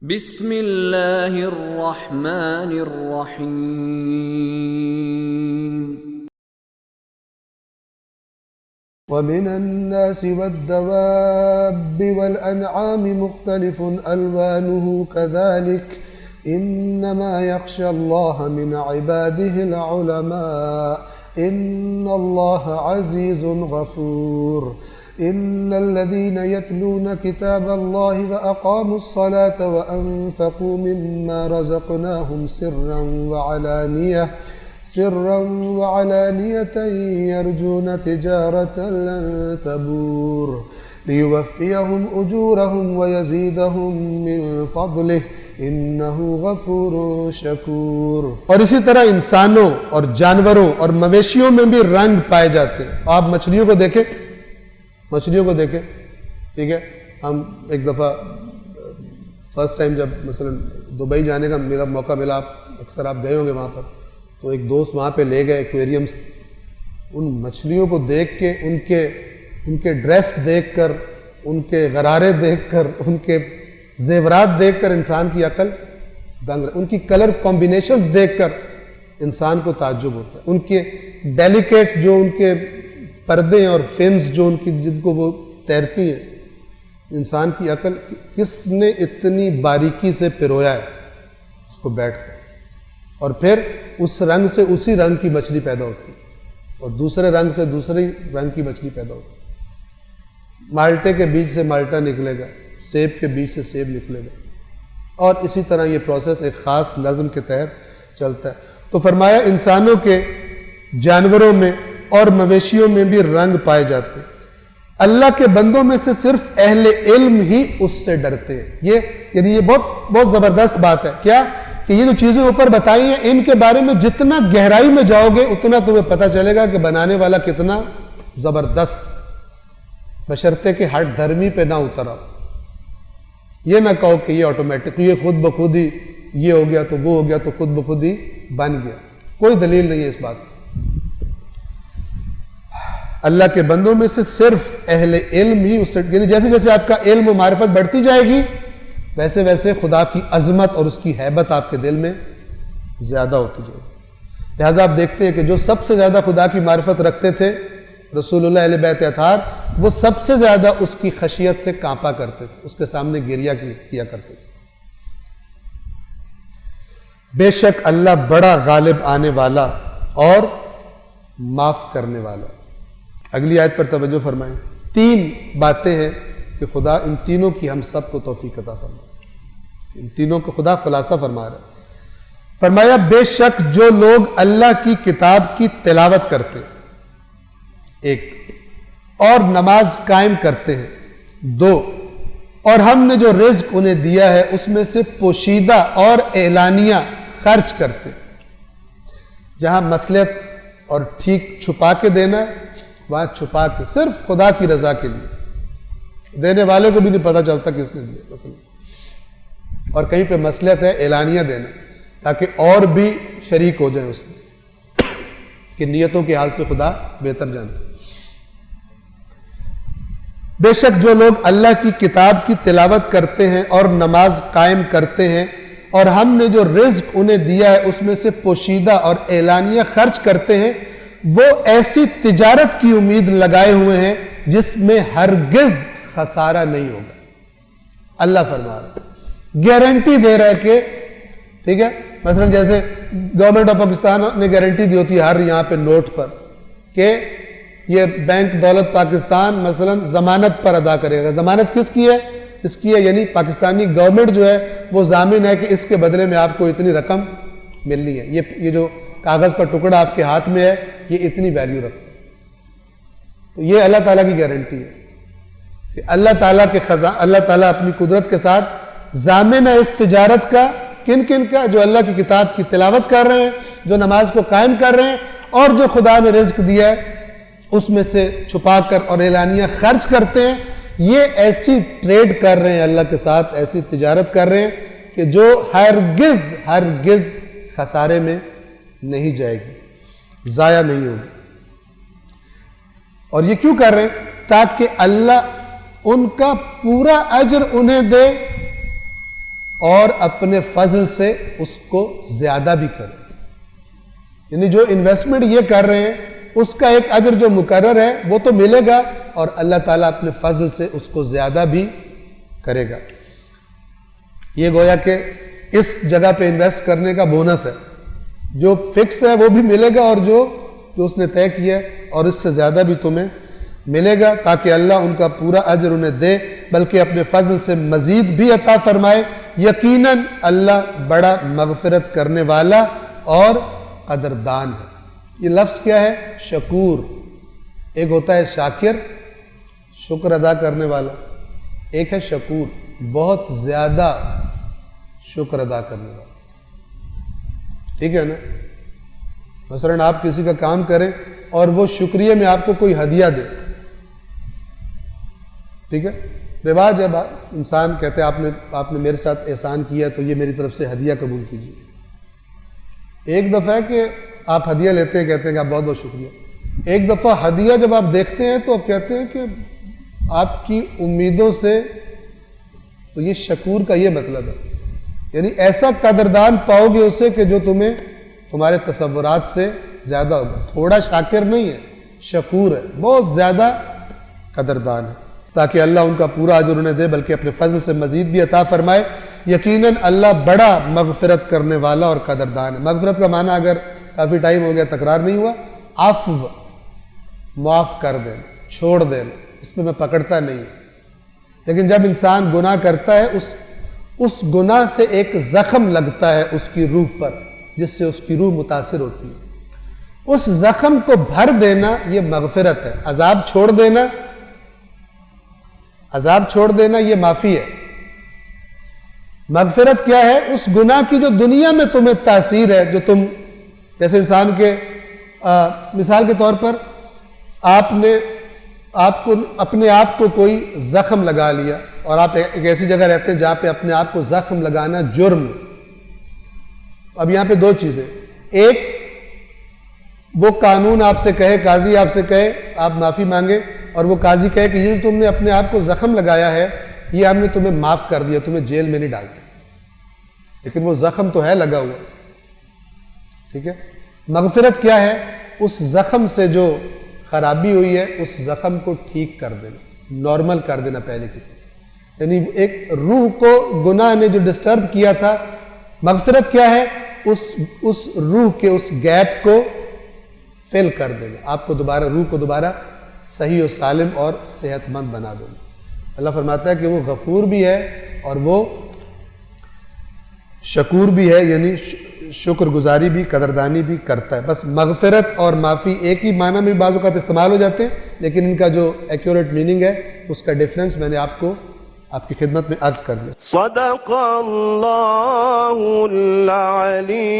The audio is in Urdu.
بسم اللہ الرحمن الرحیم ومن الناس والدواب والأنعام مختلف ألوانه كذلك إنما يخشى الله من عباده العلماء إن الله عزيز غفور إن الذين يتلون كتاب الله وأقاموا الصلاة وأنفقوا مما رزقناهم سرا وعلانية يرجون تجارة لن تبور ليوفيهم أجورهم ويزيدهم من فضله إنه غفور شكور۔ اور اسی طرح انسانوں اور جانوروں اور مویشیوں میں بھی رنگ پائے جاتے ہیں۔ آپ مچھلیوں کو دیکھیں، ٹھیک ہے، ہم ایک دفعہ فرسٹ ٹائم جب مثلا دبئی جانے کا میرا موقع ملا، اکثر آپ گئے ہوں گے وہاں پر، تو ایک دوست وہاں پہ لے گئے ایکویریم سے، ان مچھلیوں کو دیکھ کے ان کے ڈریس دیکھ کر، ان کے غرارے دیکھ کر، ان کے زیورات دیکھ کر انسان کی عقل دنگ رہی، ان کی کلر کمبینیشنز دیکھ کر انسان کو تعجب ہوتا ہے، ان کے ڈیلیکیٹ جو ان کے پردے اور فنس جو ان کی جن کو وہ تیرتی ہیں، انسان کی عقل کس نے اتنی باریکی سے پرویا ہے اس کو بیٹھ کر، اور پھر اس رنگ سے اسی رنگ کی مچھلی پیدا ہوتی ہے اور دوسرے رنگ سے دوسری رنگ کی مچھلی پیدا ہوتی ہے، مالٹے کے بیج سے مالٹا نکلے گا، سیب کے بیج سے سیب نکلے گا، اور اسی طرح یہ پروسیس ایک خاص نظم کے تحت چلتا ہے۔ تو فرمایا انسانوں کے، جانوروں میں اور مویشیوں میں بھی رنگ پائے جاتے ہیں، اللہ کے بندوں میں سے صرف اہل علم ہی اس سے ڈرتے ہیں۔ یہ بہت زبردست بات ہے، کیا کہ یہ جو چیزیں اوپر بتائی ہیں ان کے بارے میں جتنا گہرائی میں جاؤ گے اتنا تمہیں پتہ چلے گا کہ بنانے والا کتنا زبردست، بشرطے کہ ہٹ دھرمی پہ نہ اترا، یہ نہ کہو کہ یہ آٹومیٹک، یہ خود بخود ہی یہ ہو گیا تو وہ ہو گیا تو خود بخود ہی بن گیا، کوئی دلیل نہیں ہے اس بات کی۔ اللہ کے بندوں میں سے صرف اہل علم ہی اس سے، یعنی جیسے جیسے آپ کا علم و معرفت بڑھتی جائے گی ویسے ویسے خدا کی عظمت اور اس کی ہیبت آپ کے دل میں زیادہ ہوتی جائے گی۔ لہٰذا آپ دیکھتے ہیں کہ جو سب سے زیادہ خدا کی معرفت رکھتے تھے رسول اللہ اہل بیت اطہار، وہ سب سے زیادہ اس کی خشیت سے کانپا کرتے تھے، اس کے سامنے گریہ کیا کرتے تھے۔ بے شک اللہ بڑا غالب آنے والا اور معاف کرنے والا۔ اگلی آیت پر توجہ فرمائیں، 3 باتیں ہیں کہ خدا ان تینوں کی ہم سب کو توفیق عطا فرمائے، ان تینوں کو خدا خلاصہ فرما رہا ہے۔ فرمایا بے شک جو لوگ اللہ کی کتاب کی تلاوت کرتے ہیں، 1، اور نماز قائم کرتے ہیں، 2، اور ہم نے جو رزق انہیں دیا ہے اس میں سے پوشیدہ اور اعلانیہ خرچ کرتے ہیں۔ جہاں مصلحت اور ٹھیک چھپا کے دینا ہے وہاں چھپا کے، صرف خدا کی رضا کے لیے، دینے والے کو بھی نہیں پتہ چلتا کہ اس نے دیا مثلا، اور کہیں پہ مصلحت ہے اعلانیہ دینا تاکہ اور بھی شریک ہو جائیں اس میں، کہ نیتوں کے حال سے خدا بہتر جانتا ہے۔ بے شک جو لوگ اللہ کی کتاب کی تلاوت کرتے ہیں اور نماز قائم کرتے ہیں اور ہم نے جو رزق انہیں دیا ہے اس میں سے پوشیدہ اور اعلانیہ خرچ کرتے ہیں، وہ ایسی تجارت کی امید لگائے ہوئے ہیں جس میں ہرگز خسارہ نہیں ہوگا۔ اللہ فرما رہا ہے، گارنٹی دے رہا ہے کہ، ٹھیک ہے، مثلا جیسے گورنمنٹ آف پاکستان نے گارنٹی دی ہوتی ہے ہر یہاں پہ نوٹ پر کہ یہ بینک دولت پاکستان مثلا ضمانت پر ادا کرے گا۔ ضمانت کس کی ہے؟ اس کی ہے، یعنی پاکستانی گورنمنٹ جو ہے وہ ضامن ہے کہ اس کے بدلے میں آپ کو اتنی رقم ملنی ہے، یہ جو کاغذ کا ٹکڑا آپ کے ہاتھ میں ہے یہ اتنی ویلیو رکھتا ہے۔ تو یہ اللہ تعالیٰ کی گارنٹی ہے کہ اللہ تعالیٰ اپنی قدرت کے ساتھ ضامن ہے اس تجارت کا، کن کا؟ جو اللہ کی کتاب کی تلاوت کر رہے ہیں، جو نماز کو قائم کر رہے ہیں، اور جو خدا نے رزق دیا ہے اس میں سے چھپا کر اور اعلانیہ خرچ کرتے ہیں، یہ ایسی ٹریڈ کر رہے ہیں اللہ کے ساتھ، ایسی تجارت کر رہے ہیں کہ جو ہرگز خسارے میں نہیں جائے گی، ضائع نہیں ہوگی۔ اور یہ کیوں کر رہے ہیں؟ تاکہ اللہ ان کا پورا اجر انہیں دے اور اپنے فضل سے اس کو زیادہ بھی کرے. یعنی جو انویسٹمنٹ یہ کر رہے ہیں اس کا ایک اجر جو مقرر ہے وہ تو ملے گا، اور اللہ تعالیٰ اپنے فضل سے اس کو زیادہ بھی کرے گا. یہ گویا کہ اس جگہ پہ انویسٹ کرنے کا بونس ہے. جو فکس ہے وہ بھی ملے گا، اور جو اس نے طے کیا ہے اور اس سے زیادہ بھی تمہیں ملے گا، تاکہ اللہ ان کا پورا اجر انہیں دے، بلکہ اپنے فضل سے مزید بھی عطا فرمائے. یقیناً اللہ بڑا مغفرت کرنے والا اور قدردان ہے. یہ لفظ کیا ہے؟ شکور. ایک ہوتا ہے شاکر، شکر ادا کرنے والا، ایک ہے شکور، بہت زیادہ شکر ادا کرنے والا. ٹھیک ہے نا؟ مثلاً آپ کسی کا کام کریں اور وہ شکریہ میں آپ کو کوئی ہدیہ دے. ٹھیک ہے، رواج ہے، انسان کہتے ہیں آپ نے میرے ساتھ احسان کیا تو یہ میری طرف سے ہدیہ قبول کیجیے. ایک دفعہ کہ آپ ہدیہ لیتے ہیں کہتے ہیں کہ آپ بہت بہت شکریہ. ایک دفعہ ہدیہ جب آپ دیکھتے ہیں تو آپ کہتے ہیں کہ آپ کی امیدوں سے، تو یہ شکور کا یہ مطلب ہے، یعنی ایسا قدردان پاؤ گے اسے کہ جو تمہارے تصورات سے زیادہ ہوگا. تھوڑا شاکر نہیں ہے، شکور ہے، بہت زیادہ قدردان ہے، تاکہ اللہ ان کا پورا اجر انہیں دے، بلکہ اپنے فضل سے مزید بھی عطا فرمائے. یقیناً اللہ بڑا مغفرت کرنے والا اور قدردان ہے. مغفرت کا معنی اگر کافی ٹائم ہو گیا تکرار نہیں ہوا، عفو، معاف کر دینا، چھوڑ دینا، اس میں پکڑتا نہیں. لیکن جب انسان گناہ کرتا ہے اس گناہ سے ایک زخم لگتا ہے اس کی روح پر، جس سے اس کی روح متاثر ہوتی ہے. اس زخم کو بھر دینا یہ مغفرت ہے. عذاب چھوڑ دینا یہ معافی ہے. مغفرت کیا ہے؟ اس گناہ کی جو دنیا میں تمہیں تاثیر ہے، جو تم جیسے انسان کے مثال کے طور پر اپنے آپ کو کوئی زخم لگا لیا، اور آپ ایک ایسی جگہ رہتے ہیں جہاں پہ اپنے آپ کو زخم لگانا جرم. اب یہاں پہ دو چیزیں، ایک وہ قانون آپ سے کہے، قاضی آپ سے کہے آپ معافی مانگے، اور وہ قاضی کہے کہ یہ جو تم نے اپنے آپ کو زخم لگایا ہے یہ ہم نے تمہیں معاف کر دیا، تمہیں جیل میں نہیں ڈالتے، لیکن وہ زخم تو ہے لگا ہوا. ٹھیک ہے. مغفرت کیا ہے؟ اس زخم سے جو خرابی ہوئی ہے اس زخم کو ٹھیک کر دینا، نارمل کر دینا پہلے کی. یعنی ایک روح کو گناہ نے جو ڈسٹرب کیا تھا، مغفرت کیا ہے؟ اس روح کے اس گیپ کو فل کر دینا، آپ کو دوبارہ روح کو دوبارہ صحیح و سالم اور صحت مند بنا دینا. اللہ فرماتا ہے کہ وہ غفور بھی ہے اور وہ شکور بھی ہے، یعنی شکر گزاری بھی، قدردانی بھی کرتا ہے. بس مغفرت اور معافی ایک ہی معنی میں بعض اوقات استعمال ہو جاتے ہیں، لیکن ان کا جو ایکوریٹ میننگ ہے اس کا ڈیفرنس میں نے آپ کی خدمت میں عرض کر دیا. صدق اللہ العلی